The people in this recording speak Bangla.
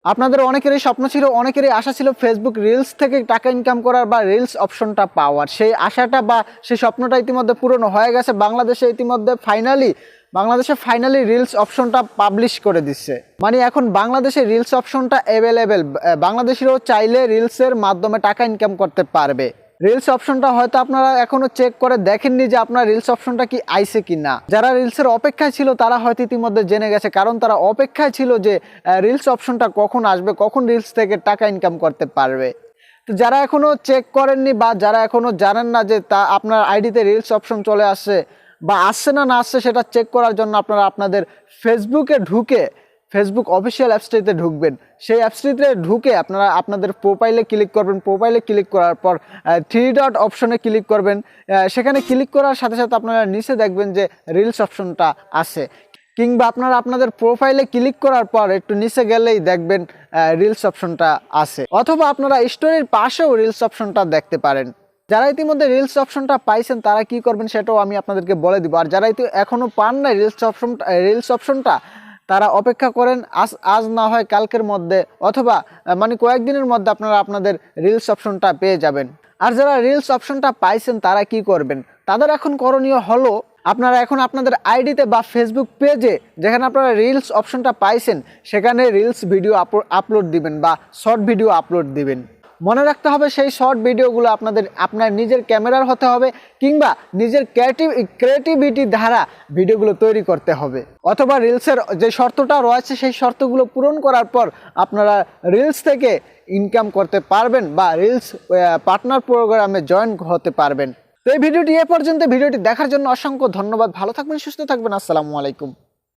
আপনাদের অনেকেরই স্বপ্ন ছিল, অনেকেরই আশা ছিল ফেসবুক রিলস থেকে টাকা ইনকাম করার বা রিলস অপশনটা পাওয়ার। সেই আশাটা বা সেই স্বপ্নটা ইতিমধ্যে পূরণ হয়ে গেছে। বাংলাদেশে ইতিমধ্যে ফাইনালি রিলস অপশনটা পাবলিশ করে দিচ্ছে। মানে এখন বাংলাদেশে রিলস অপশনটা অ্যাভেলেবেল, বাংলাদেশিরাও চাইলে রিলসের মাধ্যমে টাকা ইনকাম করতে পারবে। রিলস অপশনটা হয়তো আপনারা এখনো চেক করে দেখেননি যে আপনার রিলস অপশনটা কি আইছে কি না। যারা রিলসের অপেক্ষায় ছিল তারা হয়তো ইতিমধ্যে জেনে গেছে, কারণ তারা অপেক্ষায় ছিল যে রিলস অপশনটা কখন আসবে, কখন রিলস থেকে টাকা ইনকাম করতে পারবে। তো যারা এখনো চেক করেননি বা যারা এখনো জানেন না যে তা আপনার আইডিতে রিলস অপশন চলে আসছে বা আসছে না আসছে, সেটা চেক করার জন্য আপনারা আপনাদের ফেসবুকে ঢুকে ফেসবুক অফিসিয়াল অ্যাপসটিতে ঢুকবেন। সেই অ্যাপসটিতে ঢুকে আপনারা আপনাদের প্রোফাইলে ক্লিক করবেন। প্রোফাইলে ক্লিক করার পর থ্রি ডট অপশনে ক্লিক করবেন। সেখানে ক্লিক করার সাথে সাথে আপনারা নিচে দেখবেন যে রিলস অপশনটা আছে, কিংবা আপনারা আপনাদের প্রোফাইলে ক্লিক করার পর একটু নিচে গেলেই দেখবেন রিলস অপশনটা আছে, অথবা আপনারা স্টোরির পাশেও রিলস অপশনটা দেখতে পারেন। যারা ইতিমধ্যে রিলস অপশনটা পাইছেন তারা কি করবেন সেটাও আমি আপনাদেরকে বলে দিব। আর যারা এখনো পান না রিলস অপশনটা, তারা অপেক্ষা করেন, আজ না হয় কালকের মধ্যে অথবা মানে কয়েকদিনের মধ্যে আপনারা আপনাদের রিলস অপশনটা পেয়ে যাবেন। আর যারা রিলস অপশনটা পাইছেন তারা কি করবেন, তাদের এখন করণীয় হলো আপনারা এখন আপনাদের আইডিতে বা ফেসবুক পেজে যেখানে আপনারা রিলস অপশনটা পাইছেন সেখানে রিলস ভিডিও আপলোড দিবেন বা শর্ট ভিডিও আপলোড দিবেন। মনে রাখতে হবে সেই শর্ট ভিডিওগুলো আপনার নিজের ক্যামেরার হতে হবে, কিংবা নিজের ক্রিয়েটিভিটি দ্বারা ভিডিওগুলো তৈরি করতে হবে। অথবা রিলসের যে শর্তটা রয়েছে সেই শর্তগুলো পূরণ করার পর আপনারা রিলস থেকে ইনকাম করতে পারবেন বা রিলস পার্টনার প্রোগ্রামে জয়েন হতে পারবেন। তো এই ভিডিওটি এ পর্যন্ত। ভিডিওটি দেখার জন্য অসংখ্য ধন্যবাদ। ভালো থাকবেন, সুস্থ থাকবেন। আসসালামু আলাইকুম।